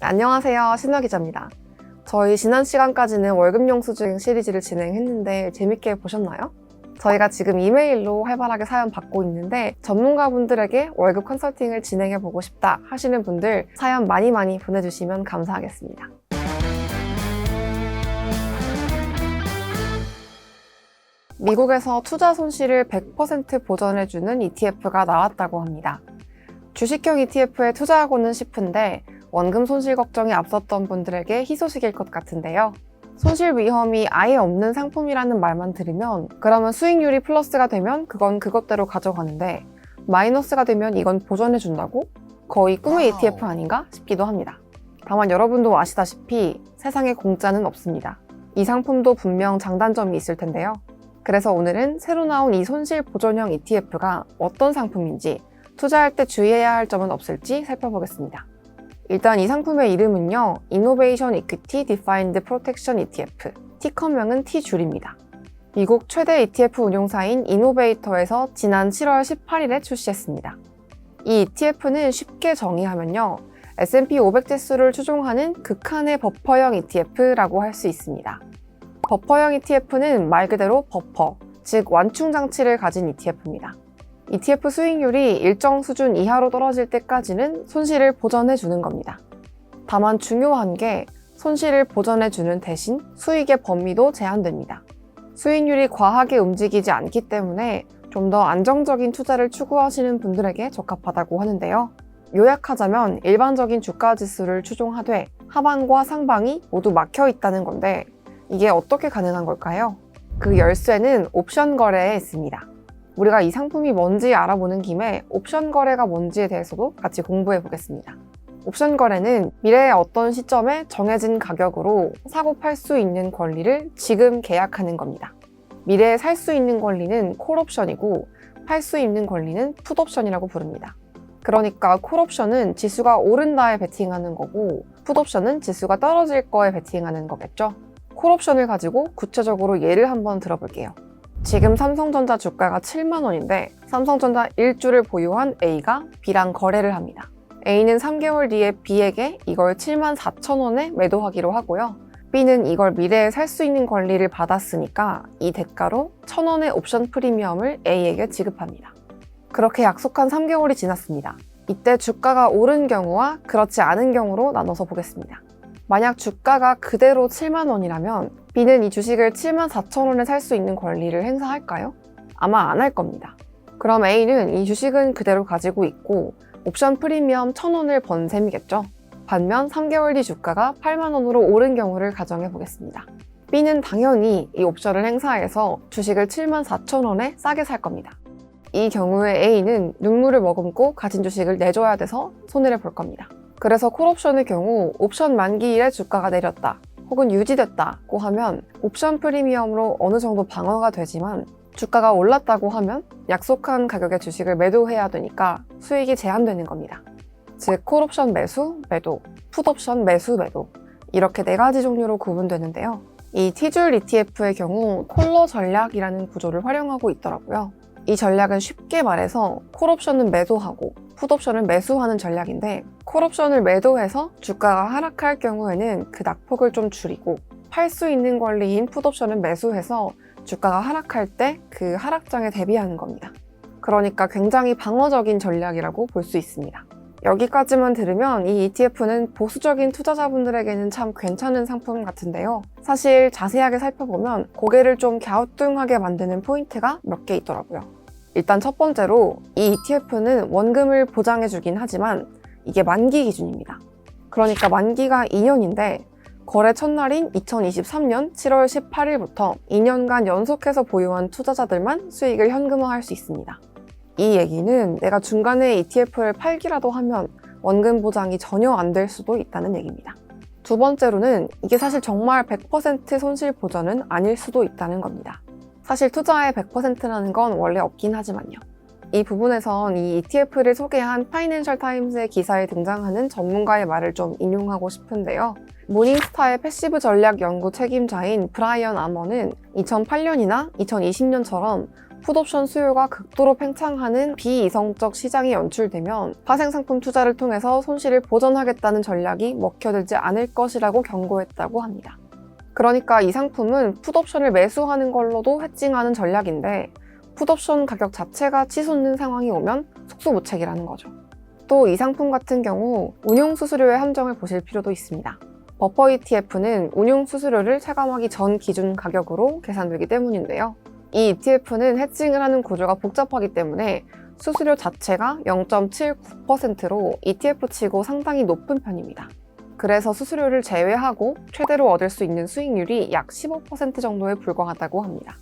안녕하세요. 신화 기자입니다. 저희 지난 시간까지는 월급용 수주행 시리즈를 진행했는데 재밌게 보셨나요? 저희가 지금 이메일로 활발하게 사연 받고 있는데 전문가분들에게 월급 컨설팅을 진행해보고 싶다 하시는 분들 사연 많이 보내주시면 감사하겠습니다. 미국에서 투자 손실을 100% 보전해주는 ETF가 나왔다고 합니다. 주식형 ETF에 투자하고는 싶은데 원금 손실 걱정이 앞섰던 분들에게 희소식일 것 같은데요. 손실 위험이 아예 없는 상품이라는 말만 들으면 그러면 수익률이 플러스가 되면 그건 그것대로 가져가는데 마이너스가 되면 이건 보전해준다고? 거의 꿈의 ETF 아닌가 싶기도 합니다. 다만 여러분도 아시다시피 세상에 공짜는 없습니다. 이 상품도 분명 장단점이 있을 텐데요. 그래서 오늘은 새로 나온 이 손실 보전형 ETF가 어떤 상품인지 투자할 때 주의해야 할 점은 없을지 살펴보겠습니다. 일단 이 상품의 이름은요, Innovation Equity Defined Protection ETF, 티커명은 T줄입니다. 미국 최대 ETF 운용사인 이노베이터에서 지난 7월 18일에 출시했습니다. 이 ETF는 쉽게 정의하면요, S&P 500 지수를 추종하는 극한의 버퍼형 ETF라고 할 수 있습니다. 버퍼형 ETF는 말 그대로 버퍼, 즉 완충 장치를 가진 ETF입니다. ETF 수익률이 일정 수준 이하로 떨어질 때까지는 손실을 보전해주는 겁니다. 다만 중요한 게 손실을 보전해주는 대신 수익의 범위도 제한됩니다. 수익률이 과하게 움직이지 않기 때문에 좀 더 안정적인 투자를 추구하시는 분들에게 적합하다고 하는데요. 요약하자면 일반적인 주가 지수를 추종하되 하방과 상방이 모두 막혀 있다는 건데 이게 어떻게 가능한 걸까요? 그 열쇠는 옵션 거래에 있습니다. 우리가 이 상품이 뭔지 알아보는 김에 옵션 거래가 뭔지에 대해서도 같이 공부해 보겠습니다. 옵션 거래는 미래의 어떤 시점에 정해진 가격으로 사고 팔 수 있는 권리를 지금 계약하는 겁니다. 미래에 살 수 있는 권리는 콜옵션이고 팔 수 있는 권리는 풋옵션이라고 부릅니다. 그러니까 콜옵션은 지수가 오른다에 베팅하는 거고 풋옵션은 지수가 떨어질 거에 베팅하는 거겠죠. 콜옵션을 가지고 구체적으로 예를 한번 들어볼게요. 지금 삼성전자 주가가 7만 원인데 삼성전자 1주를 보유한 A가 B랑 거래를 합니다. A는 3개월 뒤에 B에게 이걸 7만 4천 원에 매도하기로 하고요. B는 이걸 미래에 살 수 있는 권리를 받았으니까 이 대가로 1,000원의 옵션 프리미엄을 A에게 지급합니다. 그렇게 약속한 3개월이 지났습니다. 이때 주가가 오른 경우와 그렇지 않은 경우로 나눠서 보겠습니다. 만약 주가가 그대로 7만 원이라면 B는 이 주식을 7만 4천 원에 살 수 있는 권리를 행사할까요? 아마 안 할 겁니다. 그럼 A는 이 주식은 그대로 가지고 있고 옵션 프리미엄 1,000원을 번 셈이겠죠. 반면 3개월 뒤 주가가 8만 원으로 오른 경우를 가정해 보겠습니다. B는 당연히 이 옵션을 행사해서 주식을 7만 4천 원에 싸게 살 겁니다. 이 경우에 A는 눈물을 머금고 가진 주식을 내줘야 돼서 손해를 볼 겁니다. 그래서 콜옵션의 경우 옵션 만기일에 주가가 내렸다 혹은 유지됐다고 하면 옵션 프리미엄으로 어느 정도 방어가 되지만 주가가 올랐다고 하면 약속한 가격의 주식을 매도해야 되니까 수익이 제한되는 겁니다. 즉 콜옵션 매수, 매도, 풋옵션 매수, 매도 이렇게 4가지 종류로 구분되는데요. 이 T줄 ETF의 경우 콜러 전략이라는 구조를 활용하고 있더라고요. 이 전략은 쉽게 말해서 콜옵션은 매도하고 풋옵션을 매수하는 전략인데 콜옵션을 매도해서 주가가 하락할 경우에는 그 낙폭을 좀 줄이고 팔 수 있는 권리인 풋옵션을 매수해서 주가가 하락할 때 그 하락장에 대비하는 겁니다. 그러니까 굉장히 방어적인 전략이라고 볼 수 있습니다. 여기까지만 들으면 이 ETF는 보수적인 투자자분들에게는 참 괜찮은 상품 같은데요. 사실 자세하게 살펴보면 고개를 좀 갸우뚱하게 만드는 포인트가 몇 개 있더라고요. 일단 첫 번째로 이 ETF는 원금을 보장해주긴 하지만 이게 만기 기준입니다. 그러니까 만기가 2년인데 거래 첫날인 2023년 7월 18일부터 2년간 연속해서 보유한 투자자들만 수익을 현금화할 수 있습니다. 이 얘기는 내가 중간에 ETF를 팔기라도 하면 원금 보장이 전혀 안 될 수도 있다는 얘기입니다. 두 번째로는 이게 사실 정말 100% 손실 보전은 아닐 수도 있다는 겁니다. 사실 투자에 100%라는 건 원래 없긴 하지만요. 이 부분에선 이 ETF를 소개한 파이낸셜 타임스의 기사에 등장하는 전문가의 말을 좀 인용하고 싶은데요. 모닝스타의 패시브 전략 연구 책임자인 브라이언 아머는 2008년이나 2020년처럼 풋옵션 수요가 극도로 팽창하는 비이성적 시장이 연출되면 파생상품 투자를 통해서 손실을 보전하겠다는 전략이 먹혀들지 않을 것이라고 경고했다고 합니다. 그러니까 이 상품은 풋옵션을 매수하는 걸로도 해칭하는 전략인데 풋옵션 가격 자체가 치솟는 상황이 오면 속수무책이라는 거죠. 또 이 상품 같은 경우 운용수수료의 함정을 보실 필요도 있습니다. 버퍼 ETF는 운용수수료를 차감하기 전 기준 가격으로 계산되기 때문인데요. 이 ETF는 해칭을 하는 구조가 복잡하기 때문에 수수료 자체가 0.79%로 ETF치고 상당히 높은 편입니다. 그래서 수수료를 제외하고 최대로 얻을 수 있는 수익률이 약 15% 정도에 불과하다고 합니다.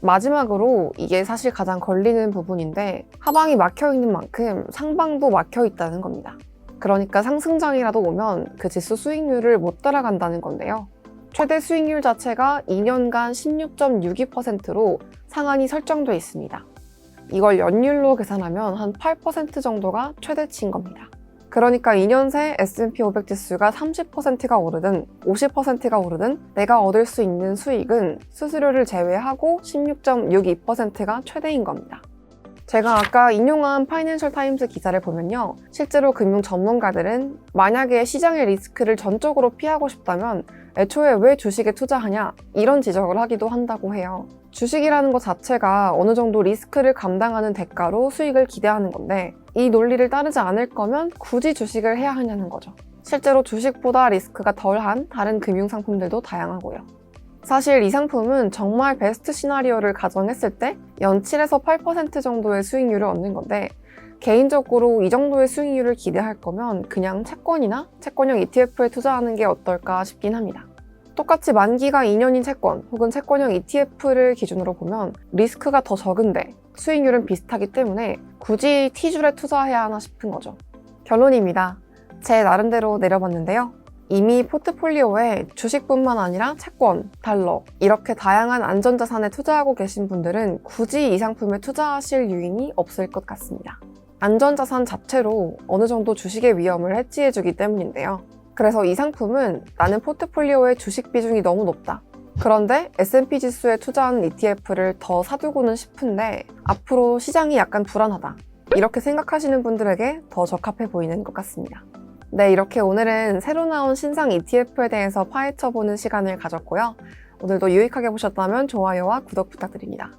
마지막으로 이게 사실 가장 걸리는 부분인데 하방이 막혀있는 만큼 상방도 막혀있다는 겁니다. 그러니까 상승장이라도 오면 그 지수 수익률을 못 따라간다는 건데요. 최대 수익률 자체가 2년간 16.62%로 상한이 설정돼 있습니다. 이걸 연율로 계산하면 한 8% 정도가 최대치인 겁니다. 그러니까 2년 새 S&P 500 지수가 30%가 오르든 50%가 오르든 내가 얻을 수 있는 수익은 수수료를 제외하고 16.62%가 최대인 겁니다. 제가 아까 인용한 파이낸셜 타임스 기사를 보면요. 실제로 금융 전문가들은 만약에 시장의 리스크를 전적으로 피하고 싶다면 애초에 왜 주식에 투자하냐 이런 지적을 하기도 한다고 해요. 주식이라는 것 자체가 어느 정도 리스크를 감당하는 대가로 수익을 기대하는 건데 이 논리를 따르지 않을 거면 굳이 주식을 해야 하냐는 거죠. 실제로 주식보다 리스크가 덜한 다른 금융상품들도 다양하고요. 사실 이 상품은 정말 베스트 시나리오를 가정했을 때 연 7에서 8% 정도의 수익률을 얻는 건데 개인적으로 이 정도의 수익률을 기대할 거면 그냥 채권이나 채권형 ETF에 투자하는 게 어떨까 싶긴 합니다. 똑같이 만기가 2년인 채권 혹은 채권형 ETF를 기준으로 보면 리스크가 더 적은데 수익률은 비슷하기 때문에 굳이 T줄에 투자해야 하나 싶은 거죠. 결론입니다. 제 나름대로 내려봤는데요. 이미 포트폴리오에 주식뿐만 아니라 채권, 달러 이렇게 다양한 안전자산에 투자하고 계신 분들은 굳이 이 상품에 투자하실 유인이 없을 것 같습니다. 안전자산 자체로 어느 정도 주식의 위험을 해지해주기 때문인데요. 그래서 이 상품은 나는 포트폴리오의 주식 비중이 너무 높다. 그런데 S&P 지수에 투자하는 ETF를 더 사두고는 싶은데 앞으로 시장이 약간 불안하다. 이렇게 생각하시는 분들에게 더 적합해 보이는 것 같습니다. 네, 이렇게 오늘은 새로 나온 신상 ETF에 대해서 파헤쳐보는 시간을 가졌고요. 오늘도 유익하게 보셨다면 좋아요와 구독 부탁드립니다.